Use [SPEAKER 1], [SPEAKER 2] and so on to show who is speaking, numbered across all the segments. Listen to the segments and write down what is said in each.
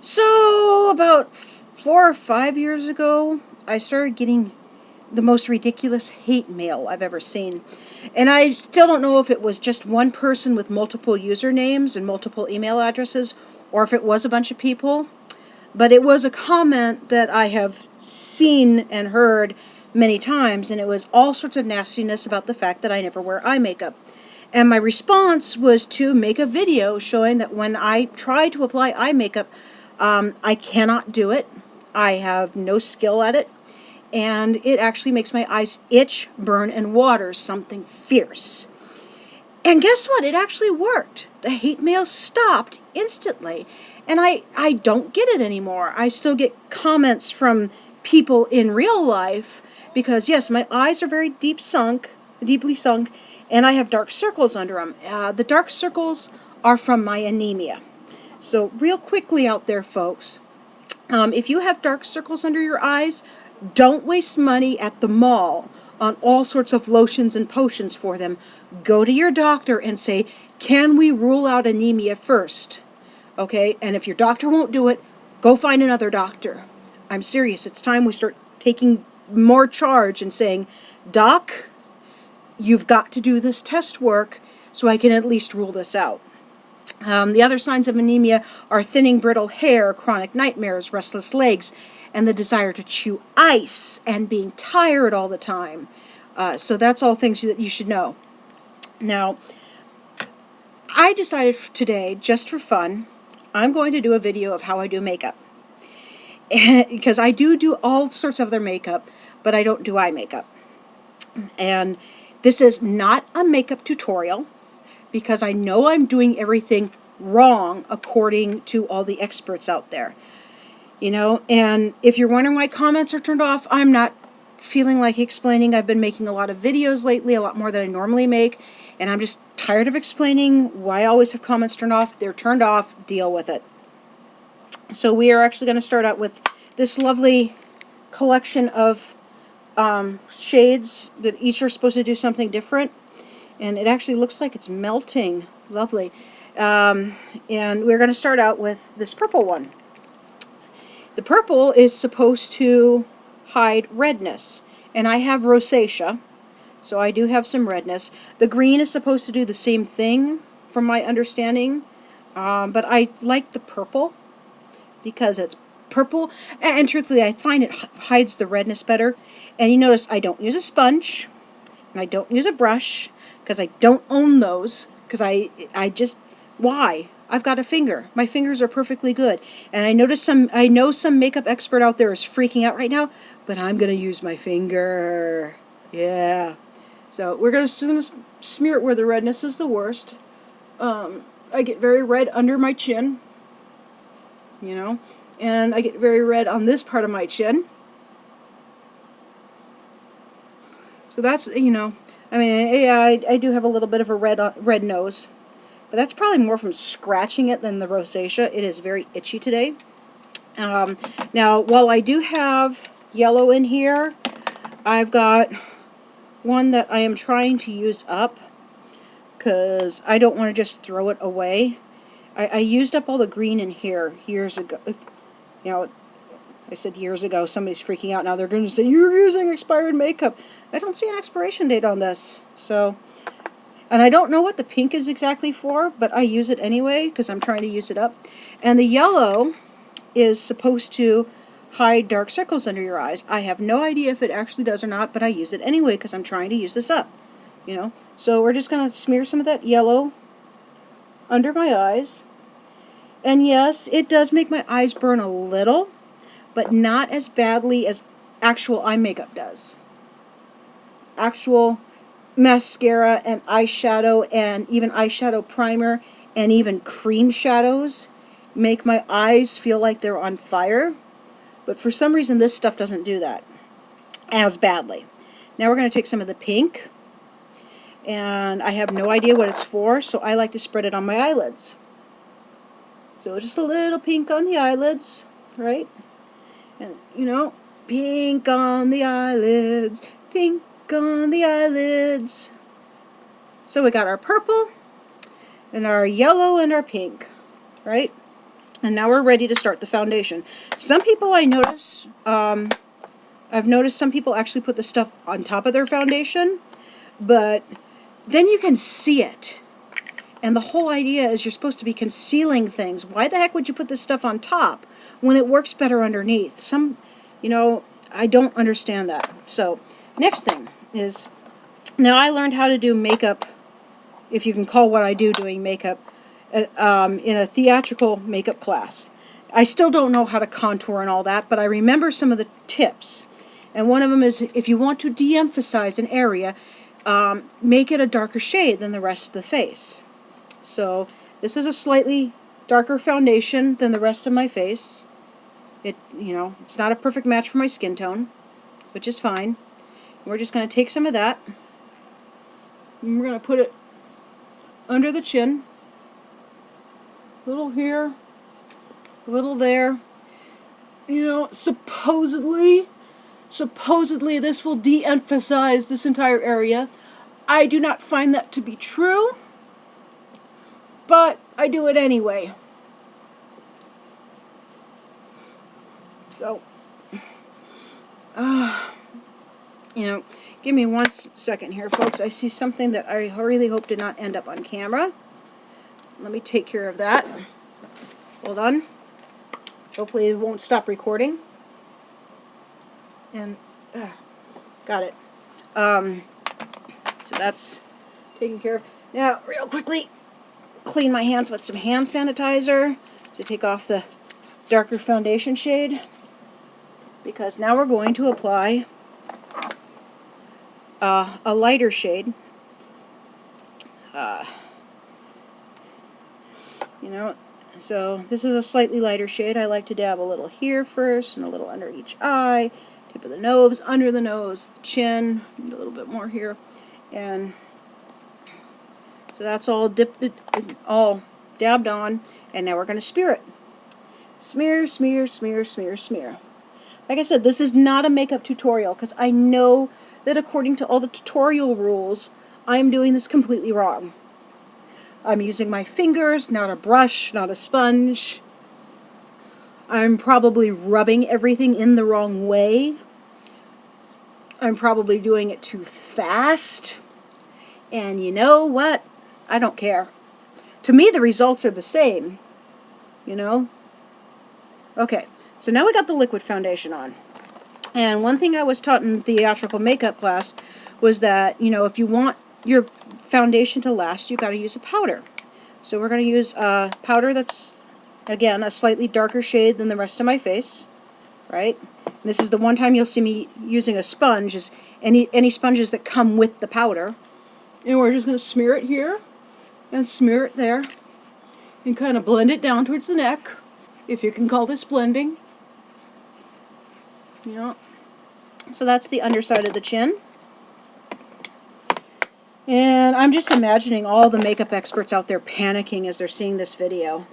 [SPEAKER 1] So, about 4 or 5 years ago, I started getting the most ridiculous hate mail I've ever seen. And I still don't know if it was just one person with multiple usernames and multiple email addresses, or if it was a bunch of people. But it was a comment that I have seen and heard many times, and it was all sorts of nastiness about the fact that I never wear eye makeup. And my response was to make a video showing that when I try to apply eye makeup, I cannot do it. I have no skill at it. And it actually makes my eyes itch, burn, and water something fierce. And guess what? It actually worked. The hate mail stopped instantly. And I don't get it anymore. I still get comments from people in real life because, yes, my eyes are very deeply sunk, and I have dark circles under them. The dark circles are from my anemia. So real quickly out there, folks, if you have dark circles under your eyes, don't waste money at the mall on all sorts of lotions and potions for them. Go to your doctor and say, can we rule out anemia first? Okay, and if your doctor won't do it, go find another doctor. I'm serious. It's time we start taking more charge and saying, Doc, you've got to do this test work so I can at least rule this out. The other signs of anemia are thinning brittle hair, chronic nightmares, restless legs, and the desire to chew ice and being tired all the time. So that's all things that you should know. Now, I decided today, just for fun, I'm going to do a video of how I do makeup. Because I do all sorts of other makeup, but I don't do eye makeup. And this is not a makeup tutorial, because I know I'm doing everything wrong according to all the experts out there. You know, and if you're wondering why comments are turned off, I'm not feeling like explaining. I've been making a lot of videos lately, a lot more than I normally make, and I'm just tired of explaining why I always have comments turned off. They're turned off, deal with it. So we are actually going to start out with this lovely collection of shades that each are supposed to do something different. And it actually looks like it's melting. Lovely. And we're going to start out with this purple one. The purple is supposed to hide redness. And I have rosacea, so I do have some redness. The green is supposed to do the same thing, from my understanding. But I like the purple because it's purple. And truthfully, I find it hides the redness better. And you notice I don't use a sponge. And I don't use a brush, because I don't own those, because I just, why? I've got a finger. My fingers are perfectly good. And I know some makeup expert out there is freaking out right now, but I'm going to use my finger. Yeah. So we're going to smear it where the redness is the worst. I get very red under my chin, you know, and I get very red on this part of my chin. So that's, you know, I mean, yeah, I do have a little bit of a red nose. But that's probably more from scratching it than the rosacea. It is very itchy today. Now, while I do have yellow in here, I've got one that I am trying to use up, because I don't want to just throw it away. I used up all the green in here years ago. You know, I said years ago. Somebody's freaking out now. They're going to say, you're using expired makeup. I don't see an expiration date on this. So, and I don't know what the pink is exactly for, but I use it anyway because I'm trying to use it up. And the yellow is supposed to hide dark circles under your eyes. I have no idea if it actually does or not, but I use it anyway because I'm trying to use this up. You know, so we're just going to smear some of that yellow under my eyes. And yes, it does make my eyes burn a little, but not as badly as actual eye makeup does. Actual mascara and eyeshadow and even eyeshadow primer and even cream shadows make my eyes feel like they're on fire. But for some reason, this stuff doesn't do that as badly. Now we're going to take some of the pink. And I have no idea what it's for, so I like to spread it on my eyelids. So just a little pink on the eyelids, right? And, you know, pink on the eyelids, pink on the eyelids. So we got our purple, and our yellow, and our pink, right? And now we're ready to start the foundation. Some people I notice, I've noticed some people actually put the stuff on top of their foundation, but then you can see it. And the whole idea is you're supposed to be concealing things. Why the heck would you put this stuff on top when it works better underneath? I don't understand that. So, next thing is, now I learned how to do makeup, if you can call what I do doing makeup, in a theatrical makeup class. I still don't know how to contour and all that, but I remember some of the tips. And one of them is, if you want to de-emphasize an area, make it a darker shade than the rest of the face. So this is a slightly darker foundation than the rest of my face. It's not a perfect match for my skin tone, which is fine. We're just going to take some of that, and we're going to put it under the chin. A little here, a little there. Supposedly this will de-emphasize this entire area. I do not find that to be true, but I do it anyway. So, give me one second here, folks. I see something that I really hope did not end up on camera. Let me take care of that. Hold on. Hopefully it won't stop recording. And, got it. So that's taken care of. Now, real quickly, clean my hands with some hand sanitizer to take off the darker foundation shade, because now we're going to apply a lighter shade. So this is a slightly lighter shade. I like to dab a little here first and a little under each eye, tip of the nose, under the nose, chin, and a little bit more here. And so that's all all dabbed on, and now we're going to smear it. Smear, smear, smear, smear, smear. Like I said, this is not a makeup tutorial, because I know that according to all the tutorial rules, I'm doing this completely wrong. I'm using my fingers, not a brush, not a sponge. I'm probably rubbing everything in the wrong way. I'm probably doing it too fast. And you know what? I don't care. To me, the results are the same. Okay, so now we got the liquid foundation on. And one thing I was taught in theatrical makeup class was that, if you want your foundation to last, you got to use a powder. So we're going to use a powder that's, again, a slightly darker shade than the rest of my face, right? And this is the one time you'll see me using a sponge, is any sponges that come with the powder. And we're just going to smear it here and smear it there and kind of blend it down towards the neck, if you can call this blending. So that's the underside of the chin. And I'm just imagining all the makeup experts out there panicking as they're seeing this video.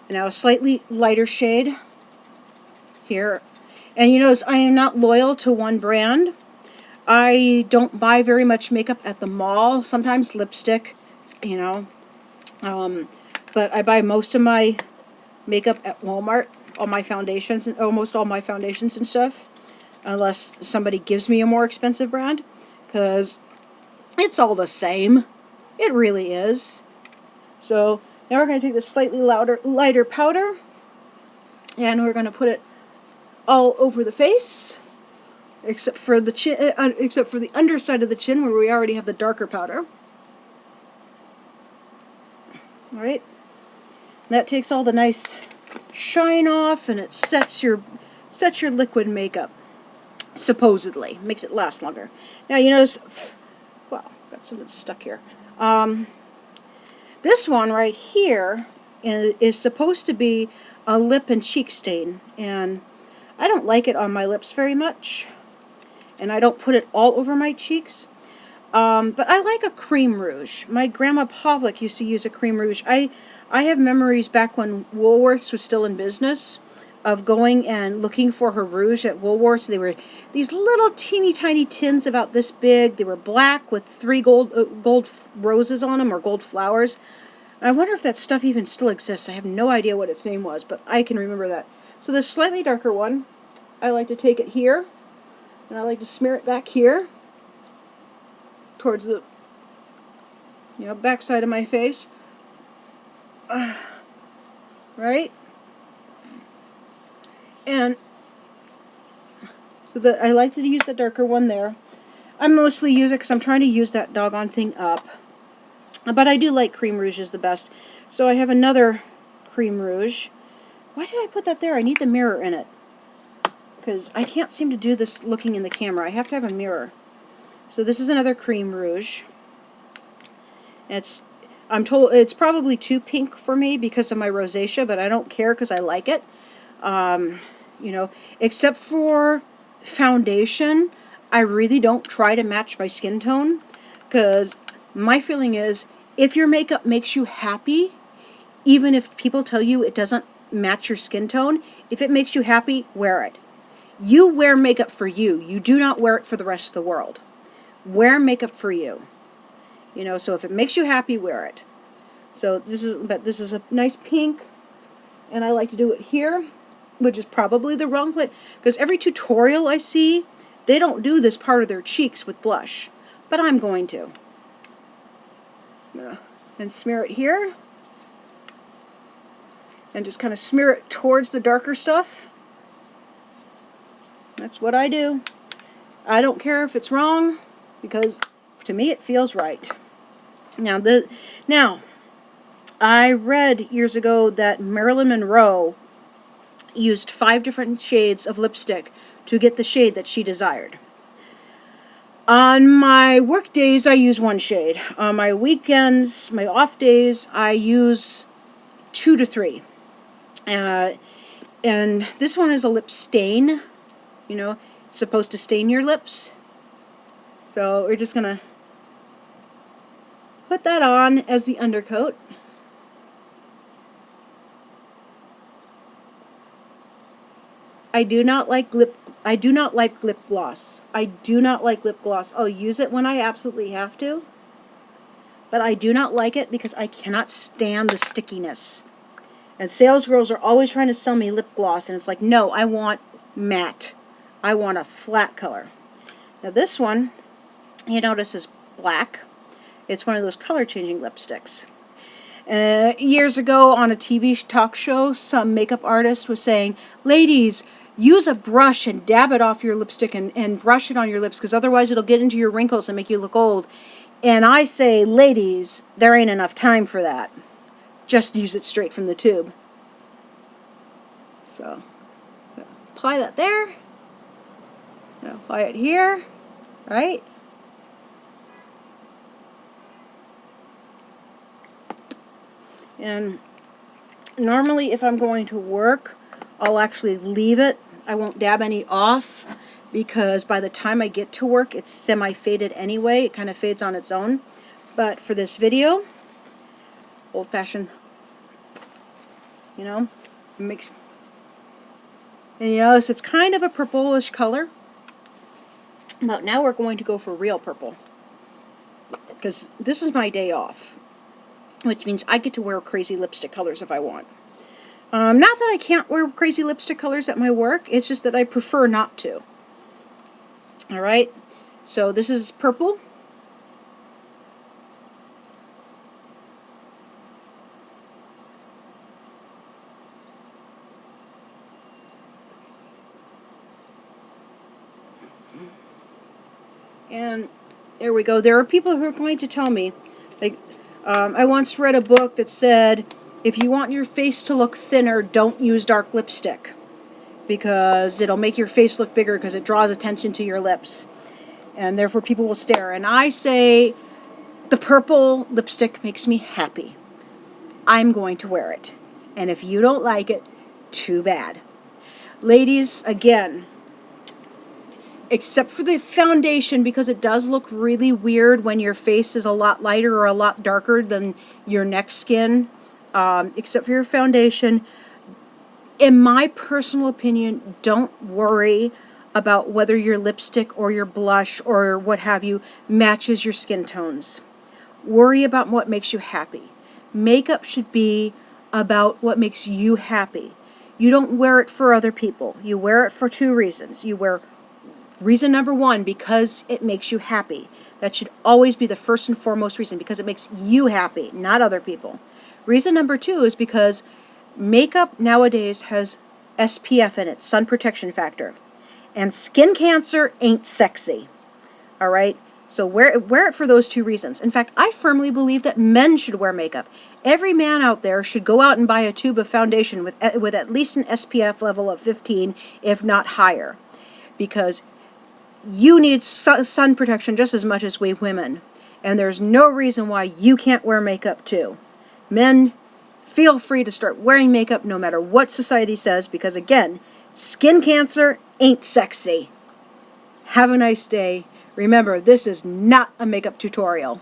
[SPEAKER 1] And now a slightly lighter shade here. And you notice I am not loyal to one brand. I don't buy very much makeup at the mall. Sometimes lipstick, but I buy most of my makeup at Walmart. All my foundations, almost all my foundations and stuff. Unless somebody gives me a more expensive brand. Because it's all the same. It really is. So now we're going to take this slightly lighter powder, and we're going to put it all over the face, except for the chin, except for the underside of the chin, where we already have the darker powder. All right. That takes all the nice shine off, and it sets your liquid makeup. Supposedly makes it last longer. Now you notice. Wow, got something stuck here. This one right here is supposed to be a lip and cheek stain, and I don't like it on my lips very much, and I don't put it all over my cheeks. But I like a cream rouge. My grandma Pavlik used to use a cream rouge. I have memories back when Woolworths was still in business of going and looking for her rouge at Woolworths. They were these little teeny tiny tins about this big. They were black with 3 gold roses on them, or gold flowers. I wonder if that stuff even still exists. I have no idea what its name was, but I can remember that. So this slightly darker one, I like to take it here, and I like to smear it back here towards the back side of my face. Right? And so I like to use the darker one there. I mostly use it because I'm trying to use that doggone thing up. But I do like cream rouges the best. So I have another cream rouge. Why did I put that there? I need the mirror in it. Because I can't seem to do this looking in the camera. I have to have a mirror. So this is another cream rouge. I'm told it's probably too pink for me because of my rosacea, but I don't care because I like it. Except for foundation, I really don't try to match my skin tone, because my feeling is if your makeup makes you happy, even if people tell you it doesn't match your skin tone, if it makes you happy, wear it. You wear makeup for you. You do not wear it for the rest of the world. Wear makeup for you. So if it makes you happy, wear it. So this is a nice pink, and I like to do it here, which is probably the wrong place, because every tutorial I see, they don't do this part of their cheeks with blush, but I'm going to. And smear it here, and just kind of smear it towards the darker stuff. That's what I do. I don't care if it's wrong, because to me it feels right. Now, I read years ago that Marilyn Monroe used 5 different shades of lipstick to get the shade that she desired. On my work days, I use 1 shade. On my weekends, my off days, I use 2 to 3. And this one is a lip stain. It's supposed to stain your lips. So we're just going to put that on as the undercoat. I do not like lip gloss. I do not like lip gloss. I'll use it when I absolutely have to, but I do not like it because I cannot stand the stickiness. And sales girls are always trying to sell me lip gloss, and it's like, no, I want matte. I want a flat color. Now this one, you notice, is black. It's one of those color changing lipsticks. Years ago on a TV talk show, some makeup artist was saying, ladies, use a brush and dab it off your lipstick and brush it on your lips, because otherwise it'll get into your wrinkles and make you look old. And I say, ladies, there ain't enough time for that. Just use it straight from the tube. So, apply that there. Apply it here, right? And normally if I'm going to work, I'll actually leave it. I won't dab any off, because by the time I get to work, it's semi-faded anyway. It kind of fades on its own. But for this video, old-fashioned, mix. And you notice it's kind of a purplish color. But now we're going to go for real purple, because this is my day off, which means I get to wear crazy lipstick colors if I want. Not that I can't wear crazy lipstick colors at my work, it's just that I prefer not to. Alright, so this is purple. And there we go. There are people who are going to tell me, like, I once read a book that said, if you want your face to look thinner, don't use dark lipstick, because it'll make your face look bigger because it draws attention to your lips, and therefore people will stare. And I say, the purple lipstick makes me happy. I'm going to wear it. And if you don't like it, too bad. Ladies, again, except for the foundation, because it does look really weird when your face is a lot lighter or a lot darker than your neck skin, except for your foundation, in my personal opinion, don't worry about whether your lipstick or your blush or what have you matches your skin tones. Worry about what makes you happy. makeup should be about what makes you happy. You don't wear it for other people. You wear it for two reasons. You wear reason number one, because it makes you happy. That should always be the first and foremost reason, because it makes you happy, not other people. Reason number two is because makeup nowadays has SPF in it, sun protection factor. And skin cancer ain't sexy. All right? So wear it for those two reasons. In fact, I firmly believe that men should wear makeup. Every man out there should go out and buy a tube of foundation with at least an SPF level of 15, if not higher. Because you need sun protection just as much as we women. And there's no reason why you can't wear makeup too. Men, feel free to start wearing makeup no matter what society says, because again, skin cancer ain't sexy. Have a nice day. Remember, this is not a makeup tutorial.